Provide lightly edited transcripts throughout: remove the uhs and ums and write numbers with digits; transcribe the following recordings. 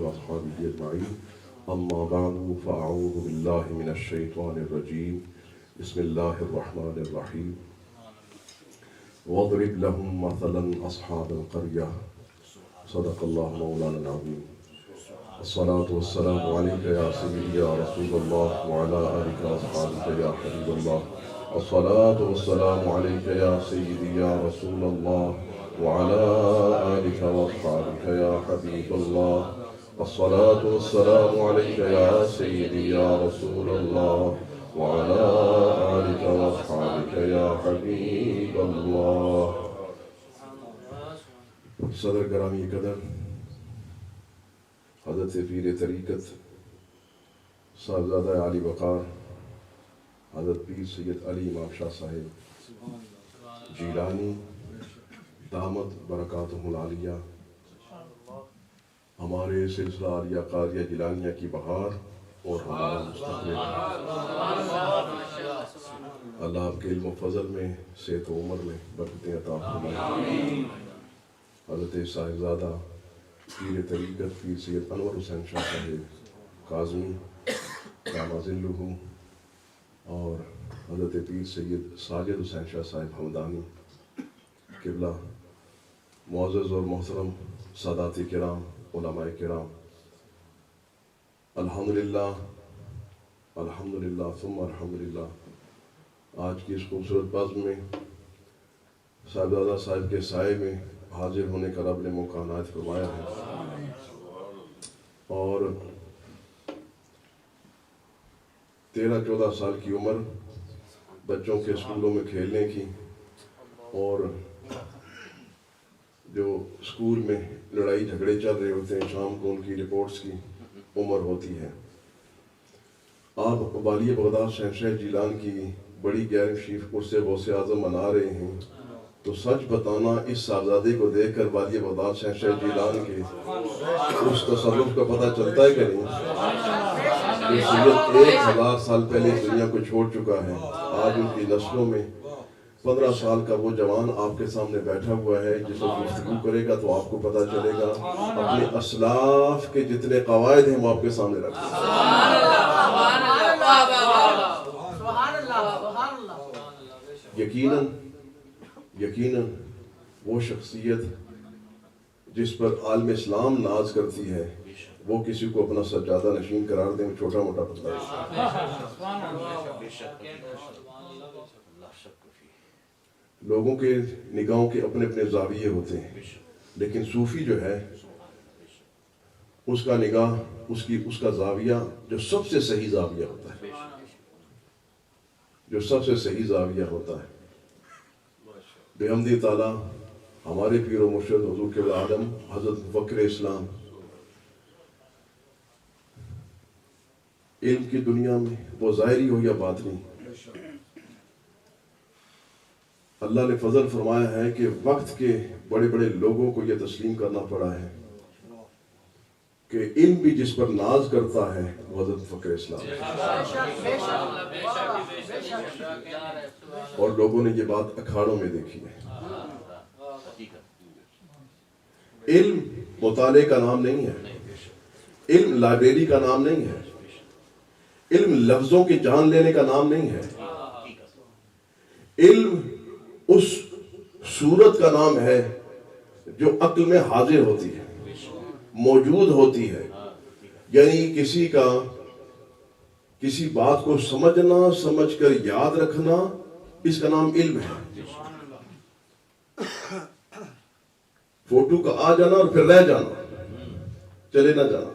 وأصحابه أجمعين أما بعد فأعوذ بالله من الشيطان الرجيم بسم الله الرحمن الرحيم واضرب لهم مثلا أصحاب القرية صدق الله مولانا العظيم الصلاة والسلام عليك يا سيدي يا رسول الله وعلى آلك وأصحابك يا حبيب الله الصلاة والسلام عليك يا سيدي يا رسول الله وعلى آلك وأصحابك يا حبيب الله الصلاة والسلام عليك يا سيدي يا رسول الله وعلى آلك وأصحابك يا حبيب الله. صدر گرامی قدر حضرت پیر طریقت صاحبزادہ علی وقار حضرت پیر سید علی امام شاہ صاحب جیلانی دامت برکاتہ العالیہ ہمارے سلسلہ عالیہ قاضیہ جیلانیہ کی بہار اور ہمارا مستقبل. اللہ آپ کے علم و فضل میں صحت و عمر میں برکتیں عطا فرمائے. حضرت صاحبزادہ پیر طریقت پیر سید انور حسین شاہ صاحب کاظمی دامہ ظلہ اور حضرت پیر سید ساجد حسین شاہ صاحب حمدانی قبلہ، معزز اور محترم سادات کرام، علماء کرام، الحمدللہ الحمدللہ ثم الحمدللہ. آج کی اس خوبصورت بزم میں صاحبزادہ صاحب کے سائے میں حاضر ہونے کا رب نے موقع عنایت فرمایا ہے اور 13-14 سال کی عمر بچوں کے اسکولوں میں کھیلنے کی اور جو اسکول میں لڑائی جھگڑے چل رہے ہوتے ہیں شام کو ان کی رپورٹس کی عمر ہوتی ہے. آپ والی بغداد شہنشاہ جیلان کی بڑی گیارہویں شریف قرص غوث اعظم منا رہے ہیں تو سچ بتانا اس صاحبزادے کو دیکھ کر والی بغداد شہنشاہ جیلان کے اس تصرف کا پتہ چلتا ہے کہ نہیں. یہ سید 1000 سال پہلے دنیا کو چھوڑ چکا ہے. آج ان کی نسلوں میں 15 سال کا وہ جوان آپ کے سامنے بیٹھا ہوا ہے جس کو گفتگو کرے گا تو آپ کو پتہ چلے گا اپنے اسلاف کے جتنے قواعد ہیں وہ آپ کے سامنے رکھتے ہیں. یقیناً وہ شخصیت جس پر عالم اسلام ناز کرتی ہے وہ کسی کو اپنا سجادہ نشین قرار دیں چھوٹا موٹا پتلا ہے. لوگوں کے نگاہوں کے اپنے اپنے زاویے ہوتے ہیں لیکن صوفی جو ہے اس کا نگاہ اس کا زاویہ جو سب سے صحیح زاویہ ہوتا ہے، جو سب سے صحیح زاویہ ہوتا ہے. بحمد تعالیٰ ہمارے پیر و مرشد حضور قبلہ عالم حضرت مفکر اسلام علم کی دنیا میں وہ ظاہری ہو یا باطنی اللہ نے فضل فرمایا ہے کہ وقت کے بڑے بڑے لوگوں کو یہ تسلیم کرنا پڑا ہے کہ علم بھی جس پر ناز کرتا ہے وہ حضرت مفکر اسلام اور لوگوں نے یہ بات اکھاڑوں میں دیکھی ہے. علم مطالعے کا نام نہیں ہے، علم لائبریری کا نام نہیں ہے، علم لفظوں کی جان لینے کا نام نہیں ہے. علم اس صورت کا نام ہے جو عقل میں حاضر ہوتی ہے، موجود ہوتی ہے. یعنی کسی بات کو سمجھنا، سمجھ کر یاد رکھنا، اس کا نام علم ہے. فوٹو کا آ جانا اور پھر رہ جانا، چلے نہ جانا،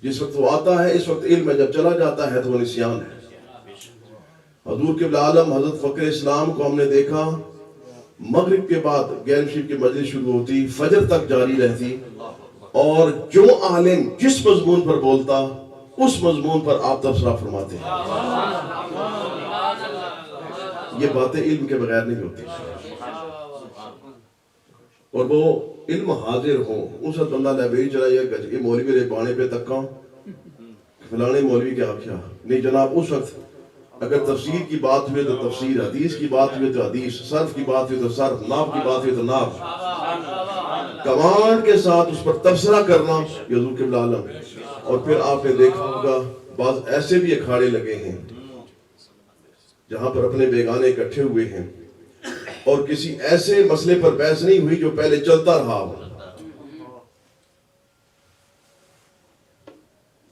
جس وقت وہ آتا ہے اس وقت علم ہے، جب چلا جاتا ہے تو وہ نسیان ہے. حضور قبلہ عالم حضرت فقر اسلام کو ہم نے دیکھا مغرب کے بعد گیارہویں شریف کی مجلس شروع ہوتی، فجر تک جاری رہتی اور جو عالم جس مضمون پر بولتا اس مضمون پر آپ تبصرہ فرماتے ہیں. یہ باتیں علم کے بغیر نہیں ہوتی اور وہ علم حاضر ہوں. اس وقت بندہ لائبریری چلا یہ مولوی میرے بانے پہ تکا فلانے مولوی کیا آخیا نہیں جناب. اس وقت اگر تفسیر کی بات ہوئے تو تفسیر، حدیث کی بات ہوئے تو حدیث، صرف کی بات ہوئے تو صرف، ناف کی بات ہوئے تو ناف. کمانڈ کے ساتھ اس پر تبصرہ کرنا یہ حضور قبلہ عالم ہے۔ اور پھر آپ نے دیکھا ہوگا بعض ایسے بھی اکھاڑے لگے ہیں جہاں پر اپنے بیگانے اکٹھے ہوئے ہیں اور کسی ایسے مسئلے پر بحث نہیں ہوئی جو پہلے چلتا رہا ہو۔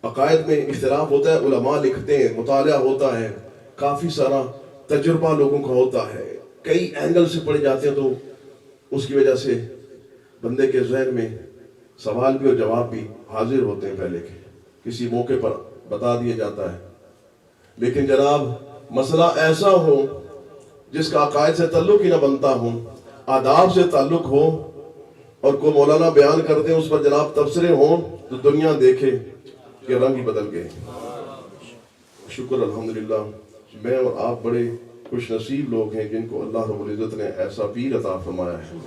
عقائد میں اختلاف ہوتا ہے، علماء لکھتے ہیں، مطالعہ ہوتا ہے، کافی سارا تجربہ لوگوں کا ہوتا ہے، کئی اینگل سے پڑے جاتے ہیں، تو اس کی وجہ سے بندے کے ذہن میں سوال بھی اور جواب بھی حاضر ہوتے ہیں پہلے کے، کسی موقع پر بتا دیا جاتا ہے۔ لیکن جناب مسئلہ ایسا ہو جس کا عقائد سے تعلق ہی نہ بنتا ہو، آداب سے تعلق ہو، اور کوئی مولانا بیان کرتے ہیں اس پر جناب تبصرے ہوں، تو دنیا دیکھے کہ رنگ ہی بدل گئے۔ شکر الحمدللہ میں اور آپ بڑے خوش نصیب لوگ ہیں جن کو اللہ رب العزت نے ایسا پیر عطا فرمایا ہے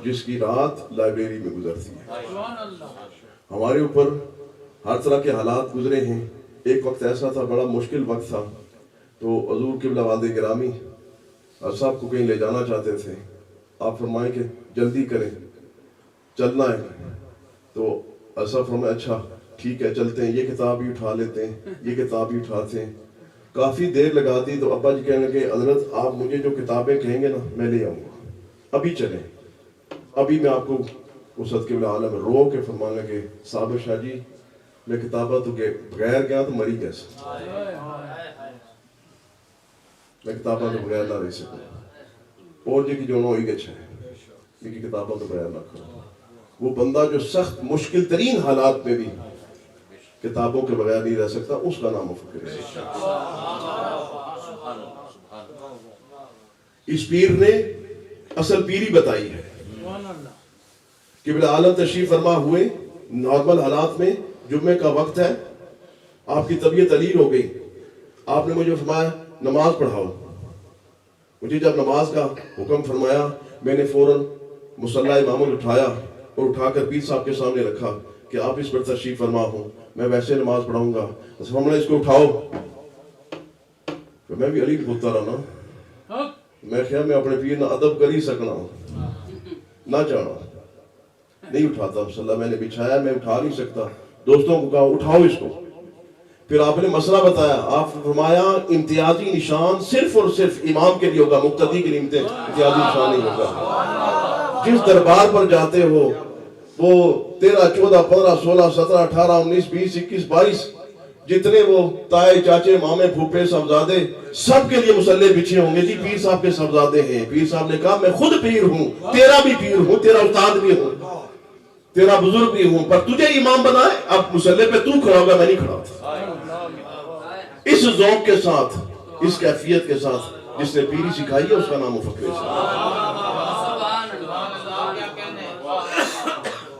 جس کی رات لائبریری میں گزرتی ہے۔ ہمارے اوپر ہر طرح کے حالات گزرے ہیں۔ ایک وقت ایسا تھا، بڑا مشکل وقت تھا، تو حضور قبلہ والد گرامی صاحب کو کہیں لے جانا چاہتے تھے، آپ فرمائیں کہ جلدی کریں، چلنا ہے، تو صاحب فرمائے اچھا ٹھیک ہے چلتے ہیں، یہ کتاب بھی اٹھا لیتے ہیں، یہ کتاب بھی اٹھاتے ہیں۔ کافی دیر لگا دی تو ابا جی کہنے لگے حضرت آپ مجھے جو کتابیں کہیں گے نا میں لے آؤں گا، ابھی چلیں، ابھی میں آپ کو وسعت قبلہ عالم رو کے فرمانے لگے صابر شاہ جی میں کتابہ تو بغیر گیا تو مری کیسے، میں کتابہ تو بغیر نہ رہ سکوں، اور جی کی جو ہوئی گچھ ہے یہ کتابہ تو بغیر نہ کرو۔ وہ بندہ جو سخت مشکل ترین حالات میں بھی کتابوں کے بغیر نہیں رہ سکتا، اس کا نام فکر ہے۔ اس پیر نے اصل پیری بتائی ہے۔ قبلہ عالم تشریف فرما ہوئے نارمل حالات میں، جمعے کا وقت ہے، آپ کی طبیعت علیل ہو گئی، آپ نے مجھے فرمایا نماز پڑھاؤ۔ مجھے جب نماز کا حکم فرمایا میں نے فوراً مصلی امام اٹھایا اور اٹھا کر پیر صاحب کے سامنے رکھا کہ آپ اس پر تشریف فرما ہوں، میں ویسے نماز پڑھاؤں گا، فرمایا اس کو اٹھاؤ۔ میں بھی علیل ہوتا رہا نا، میں خیال میں اپنے پیر نہ ادب کر ہی سکنا نہ جانا، نہیں اٹھاتا مسلح میں نے بچھایا، میں اٹھا نہیں سکتا، دوستوں کو کہا اٹھاؤ اس کو۔ پھر آپ نے مسئلہ بتایا، آپ نے فرمایا امتیازی نشان صرف اور صرف امام کے لیے ہوگا، مقتدی کے لیے امتیازی نشان نہیں ہوگا۔ جس دربار پر جاتے ہو وہ 13 14 15 16 17 18 19 20 21 22 جتنے وہ تائے چاچے مامے پھوپھے صاحبزادے سب کے لیے مصلے بچھے ہوں گے، جی پیر صاحب کے صاحبزادے ہیں۔ پیر صاحب نے کہا میں خود پیر ہوں، تیرا بھی پیر ہوں، تیرا استاد بھی ہوں، تیرا بزرگ بھی ہوں، پر تجھے امام بنائے اب مصلے پہ تو کھڑا ہوگا، میں نہیں کھڑا ہوتا۔ اس ذوق کے ساتھ، اس کیفیت کے ساتھ جس نے پیری سکھائی ہے اس کا نام مفکر ہے۔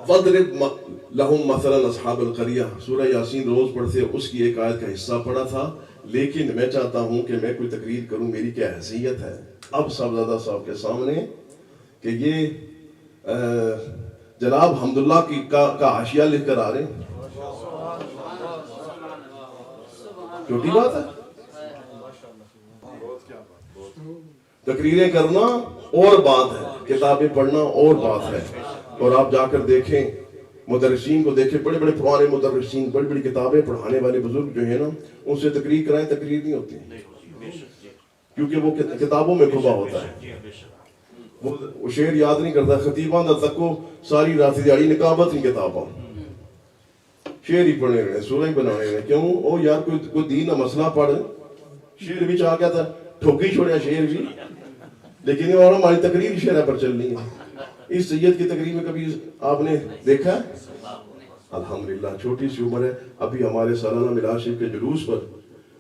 وَضْرِبْ لَهُمْ مَثَلًا أَصْحَابَ الْقَرْيَةِ سورہ یاسین روز پڑھتے اس کی ایک آیت کا حصہ پڑھا تھا، لیکن میں چاہتا ہوں کہ میں کوئی تقریر کروں، میری کیا حیثیت ہے اب صاحبزادہ صاحب کے سامنے کہ یہ جناب حمداللہ کا حاشیہ لکھ کر آ رہے ہیں، چھوٹی بات ہے؟ تقریریں کرنا اور بات ہے، کتابیں پڑھنا اور بات ہے۔ اور آپ جا کر دیکھیں مدرسین کو دیکھیں، بڑے بڑے پرانے مدرسین، بڑی بڑی کتابیں پڑھانے والے بزرگ جو ہیں نا، ان سے تقریر کرائیں، تقریر نہیں ہوتی، کیونکہ وہ کتابوں میں کھپا ہوتا ہے۔ وہ شعر یاد نہیں کرتا، خطیبان دا تکو ساری رات دیاری نکابت نہیں کتاباں، شعر ہی پڑھنے رہے، سورہ ہی بنانے رہے۔ کیوں؟ او یار کوئی دین نہ مسئلہ پڑھ، شعر بھی چاہ گیا تھا ٹھوکی چھوڑیا شعر بھی، لیکن یہ ہماری تقریر شعر پر چل رہی ہے۔ اس سید کی تقریر میں کبھی آپ نے دیکھا ہے؟ الحمدللہ چھوٹی سی عمر ہے، ابھی ہمارے سالانہ میلاد شریف کے جلوس پر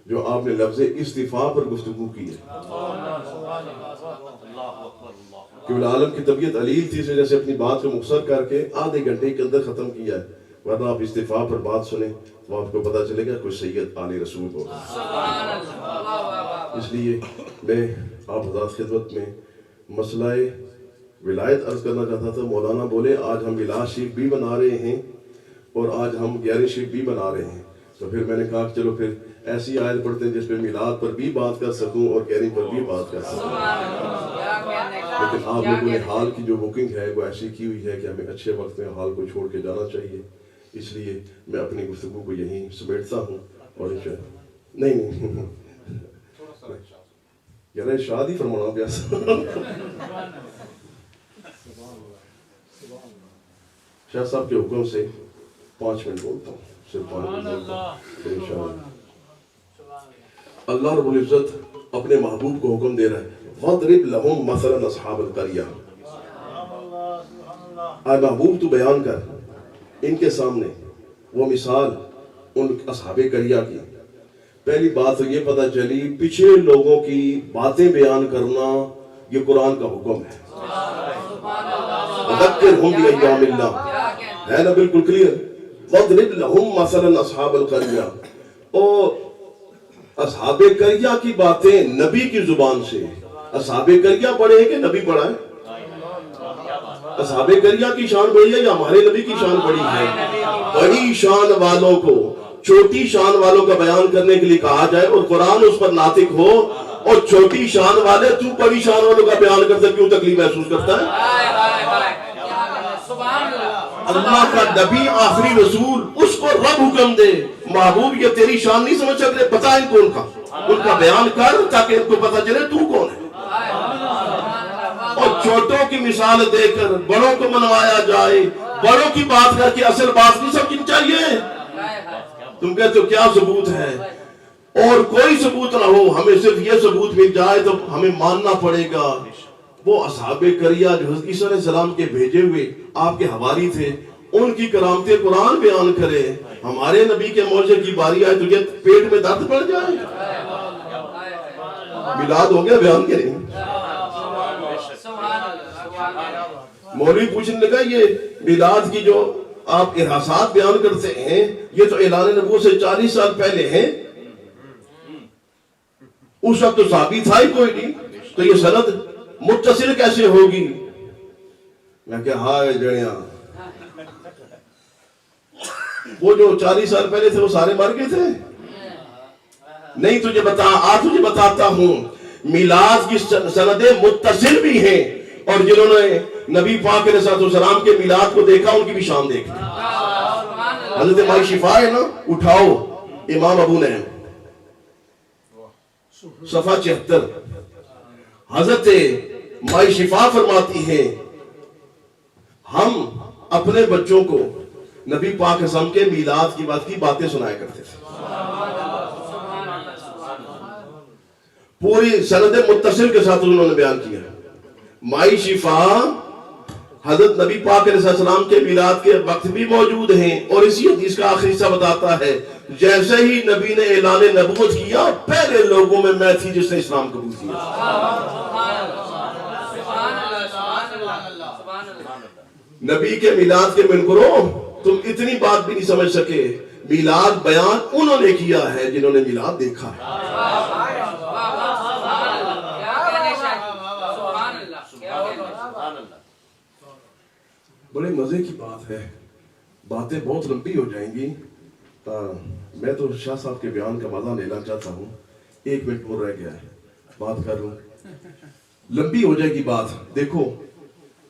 جو آپ نے لفظ استفاء پر گفتگو کی ہے، قبلہ عالم کی طبیعت علیل تھی، اس وجہ سے اپنی بات کو مختصر کر کے آدھے گھنٹے کے اندر ختم کیا ہے، ورنہ آپ استفاء پر بات سنیں تو آپ کو پتہ چلے گا کوئی سید آل رسول ہوگا۔ اس لیے میں آپ حضرات خدمت میں مسئلہ ولایت عرض کرنا چاہتا تھا۔ مولانا بولے آج ہم میلاد شریف بھی بنا رہے ہیں اور آج ہم 11 شریف بھی بنا رہے ہیں، تو پھر میں نے کہا چلو پھر ایسی آیت پڑھتے ہیں جس پہ میلاد پر بھی بات کر سکوں اور گیرنگ پر بھی بات کر سکوں. لیکن آپ لوگوں نے حال کی جو بکنگ ہے وہ ایسی کی ہوئی ہے کہ ہمیں اچھے وقت میں حال کو چھوڑ کے جانا چاہیے. اس لیے میں اپنی گفتگو کو یہیں سمیٹتا ہوں. اور نہیں یار ارشاد ہی فرمانا پیاسا. شاہ صاحب کے حکم سے 5 منٹ بولتا ہوں, صرف 5 منٹ بولتا ہوں انشاءاللہ. اللہ رب العزت اپنے محبوب کو حکم دے رہا ہے وَاضْرِبْ لَهُمْ مَثَلًا أَصْحَابَ الْقَرْيَةِ. اے محبوب تو بیان کر ان کے سامنے وہ مثال ان اصحاب قریہ کی. پہلی بات تو یہ پتہ چلی پچھلے لوگوں کی باتیں بیان کرنا یہ قرآن کا حکم ہے. وَذَكِّرْهُمْ بِأَيَّامِ اللَّهِ ہے نا بالکل کلیئر. وَاضْرِبْ لَهُمْ مَثَلًا أَصْحَابَ الْقَرْيَةِ. اور اصحاب قریہ کی باتیں نبی کی زبان سے. اصحاب قریہ پڑھے کہ نبی پڑھا ہے؟ اصحاب قریہ کی شان بڑی ہے یا ہمارے نبی کی شان بڑی ہے؟ بڑی شان والوں کو چھوٹی شان والوں کا بیان کرنے کے لیے کہا جائے اور قرآن اس پر ناطق ہو, اور چھوٹی شان والے تو بڑی شان والوں کا بیان کرتے کیوں تکلیف محسوس کرتا ہے؟ اللہ کا نبی آخری رسول, اس کو رب حکم دے محبوب یہ تیری شان نہیں سمجھ سکتے, پتا ان کو ان کا بیان کر تاکہ ان کو پتا چلے تو کون ہے. اور چھوٹوں کی مثال دے کر بڑوں کو منوایا جائے, بڑوں کی بات کر کے اصل بات نہیں سمجھنی چاہیے. تم کہتے ہو کیا ثبوت ہے, اور کوئی ثبوت نہ ہو, ہمیں صرف یہ ثبوت مل جائے تو ہمیں ماننا پڑے گا. وہ اصحاب قریہ جو حضرت عیسیٰ علیہ السلام کے بھیجے ہوئے آپ کے حواری تھے, ان کی کرامتیں قرآن بیان کرے. ہمارے نبی کے معجزے کی باری آئے تجھے پیٹ میں درد پڑ جائے. میلاد ہو گیا بیان کریں. مولوی پوچھنے لگا یہ میلاد کی جو آپ ارحاسات بیان کرتے ہیں یہ تو اعلان نبوت سے 40 سال پہلے ہیں, اس وقت تو صحابی تھا ہی کوئی نہیں, تو یہ سند متصل کیسے ہوگی؟ میں کہا ہائے جڑیاں, وہ جو 40 سال پہلے تھے وہ سارے مر گئے تھے. نہیں تجھے تجھے بتاتا ہوں میلاد کی سندیں متصل بھی ہیں, اور جنہوں نے نبی پاک علیہ السلام کے میلاد کو دیکھا ان کی بھی شان دیکھی. حضرت مائی شفا ہے نا, اٹھاؤ امام ابو نعیم صفحہ 76. حضرت مائی شفا فرماتی ہیں ہم اپنے بچوں کو نبی پاک اسلام کے میلاد کی باتیں سنایا کرتے تھے. پوری سند متصل کے ساتھ انہوں نے بیان کیا. مائی شفا حضرت نبی پاک علیہ السلام کے میلاد کے وقت بھی موجود ہیں, اور اسی حدیث کا آخری حصہ بتاتا ہے جیسے ہی نبی نے اعلان نبوت کیا پہلے لوگوں میں تھی جس نے اسلام قبول کیا. نبی کے میلاد کے منکروں تم اتنی بات بھی نہیں سمجھ سکے. میلاد بیان انہوں نے کیا ہے جنہوں نے میلاد دیکھا ہے. بڑے مزے کی بات ہے, باتیں بہت لمبی ہو جائیں گی. میں تو شاہ صاحب کے بیان کا مزہ لینا چاہتا ہوں. 1 منٹ اور رہ گیا ہے, بات کر لوں, لمبی ہو جائے گی بات. دیکھو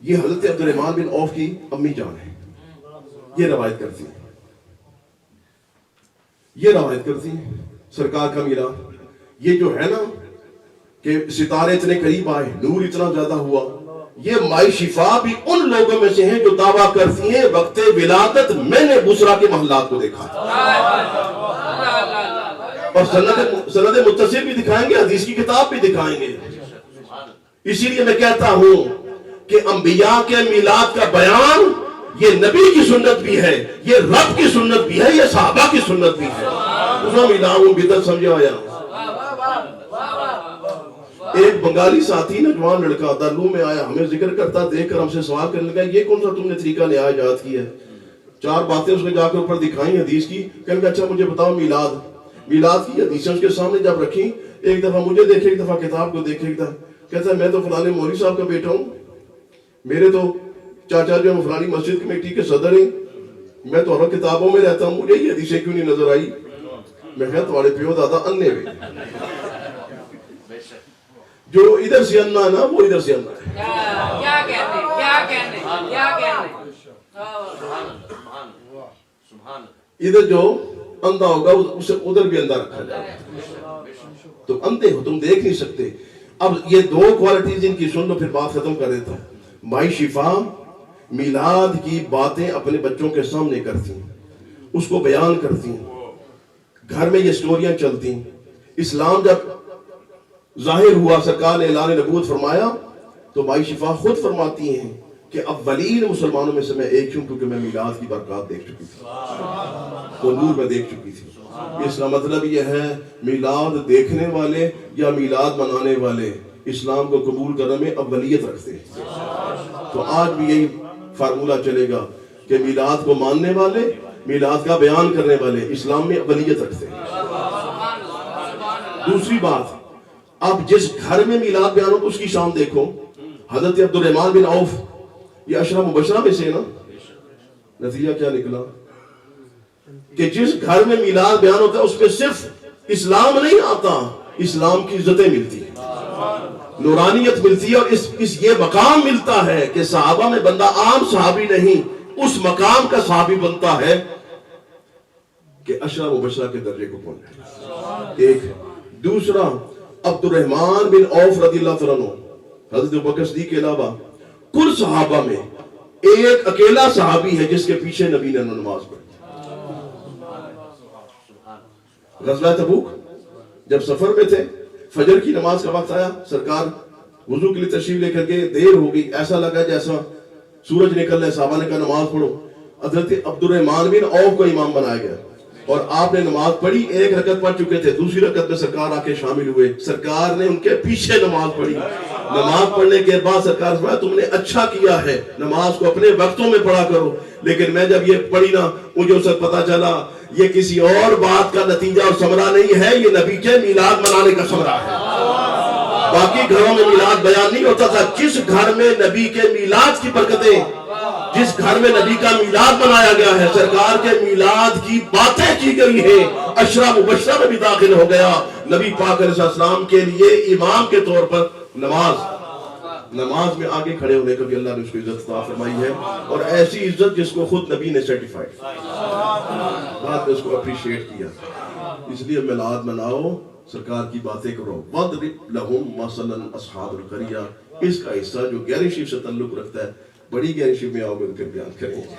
یہ حضرت عبد الرحمن بن عوف کی امی جان ہے, یہ روایت کرتی ہیں سرکار کا میلاد. یہ جو ہے نا کہ ستارے اتنے قریب آئے, نور اتنا زیادہ ہوا, یہ مائی شفا بھی ان لوگوں میں سے ہیں جو دعویٰ کرتی ہیں وقت ولادت میں نے بصرہ کے محلات کو دیکھا. اور سند متصل بھی دکھائیں گے, حدیث کی کتاب بھی دکھائیں گے. اسی لیے میں کہتا ہوں کہ انبیاء کے میلاد کا بیان یہ نبی کی سنت بھی ہے, یہ رب کی سنت بھی ہے, یہ صحابہ کی سنت بھی ہے. اسوں میلاد بدعت سمجھا آیا. ایک بنگالی ساتھی نوجوان لڑکا دارالعلوم میں آیا, ہمیں ذکر کرتا دیکھ کر ہم سے سوال کرنے لگا یہ کون سا تم نے طریقہ نیا ایجاد کیا ہے. 4 باتیں اس نے جا کر اوپر دکھائیں حدیث کی. کہنے لگا اچھا مجھے بتاؤ میلاد کی حدیثیں اس کے سامنے جب رکھی, ایک دفعہ مجھے دیکھے, ایک دفعہ کتاب کو دیکھے. کہتا ہے میں تو فلانے مولوی صاحب کا بیٹا ہوں, میرے تو چاچا جو فلانی مسجد کمیٹی کے صدر ہیں, میں تو اور کتابوں میں رہتا ہوں, مجھے یہ حدیثیں کیوں نہیں نظر آئی. میں کہا تمہارے پیو دادا انے ہوئے جو ادھر سے انا ہے نا وہ ادھر سے انا ہے. کیا کہنے ادھر جو اندھا ہوگا اسے ادھر بھی اندھا رکھا جائے گا. تم اندھے ہو, تم دیکھ نہیں سکتے. اب یہ دو کوالٹیز ان کی سن لو پھر بات ختم کر دیتا ہوں. مائی شفا میلاد کی باتیں اپنے بچوں کے سامنے کرتی ہیں, اس کو بیان کرتی ہیں, گھر میں یہ سٹوریاں چلتی ہیں. اسلام جب ظاہر ہوا, سرکار نے اعلان نبوت فرمایا, تو مائی شفا خود فرماتی ہیں کہ اولین مسلمانوں میں سے میں ایک ہوں, کیونکہ میں میلاد کی برکات دیکھ چکی تھی, وہ نور میں دیکھ چکی تھی. اس کا مطلب یہ ہے میلاد دیکھنے والے یا میلاد منانے والے اسلام کو قبول کرنے میں اولیت رکھتے ہیں. تو آج بھی یہی فارمولہ چلے گا کہ میلاد کو ماننے والے, میلاد کا بیان کرنے والے اسلام میں اولیت رکھتے ہیں. دوسری بات, اب جس گھر میں میلاد بیان ہو اس کی شان دیکھو. حضرت عبد الرحمن بن عوف یہ عشرہ مبشرہ میں سے نا, نتیجہ کیا نکلا کہ جس گھر میں میلاد بیان ہوتا ہے اس پہ صرف اسلام نہیں آتا, اسلام کی عزتیں ملتی ہیں, نورانیت ملتی ہے, اور اس یہ مقام ملتا ہے کہ صحابہ میں بندہ عام صحابی نہیں, اس مقام کا صحابی بنتا ہے کہ عشرہ مبشرہ کے درجے کو پہنچے. ایک دوسرا, عبد الرحمن بن عوف رضی اللہ تعالیٰ عنہ, حضرت ابوبکر صدیق کے علاوہ کل صحابہ میں ایک اکیلا صحابی ہے جس کے پیچھے نبی نے نماز پڑھی. غزوہ تبوک جب سفر میں تھے, فجر کی نماز کا وقت آیا, سرکار وضو کے لیے تشریف لے کر گئے, دیر ہو گئی, ایسا لگا جیسا سورج نکل رہا ہے. صحابہ نے کہا نماز پڑھو. حضرت عبد الرحمن بن عوف کو امام بنایا گیا اور آپ نے نماز پڑھی. ایک رکعت پڑھ چکے تھے, دوسری رکعت میں سرکار آ کے شامل ہوئے. سرکار نے ان کے پیچھے نماز پڑھی. نماز پڑھنے کے بعد سرکار نے فرمایا تم نے اچھا کیا ہے, نماز کو اپنے وقتوں میں پڑھا کرو. لیکن میں جب یہ پڑھی نا, مجھے اس وقت پتا چلا یہ کسی اور بات کا نتیجہ اور ثمرہ نہیں ہے, یہ نبی کے میلاد منانے کا ثمرہ ہے. باقی گھروں میں میلاد بیان نہیں ہوتا تھا. جس گھر میں نبی کے میلاد کی برکتیں, جس گھر میں نبی کا میلاد منایا گیا ہے, سرکار کے میلاد کی باتیں کی گئی ہیں, عشرہ مبشرہ میں بھی داخل ہو گیا. نبی پاک علیہ السلام کے لیے امام کے طور پر نماز میں آگے کھڑے ہونے کا بھی اللہ نے اس کو عزت عطا فرمائی ہے, اور ایسی عزت جس کو خود نبی نے سرٹیفائیڈ بعد میں اس کو اپریشیٹ کیا. اس لیے میلاد مناؤ, سرکار کی باتیں کرو. وَضْرِبْ لَهُمْ مَثَلًا أَصْحَابُ الْقَرْيَةِ, اس کا حصہ جو گہری شریف سے تعلق رکھتا ہے, بڑی گہری شریف میں آؤ گے پھر بیان کریں گے.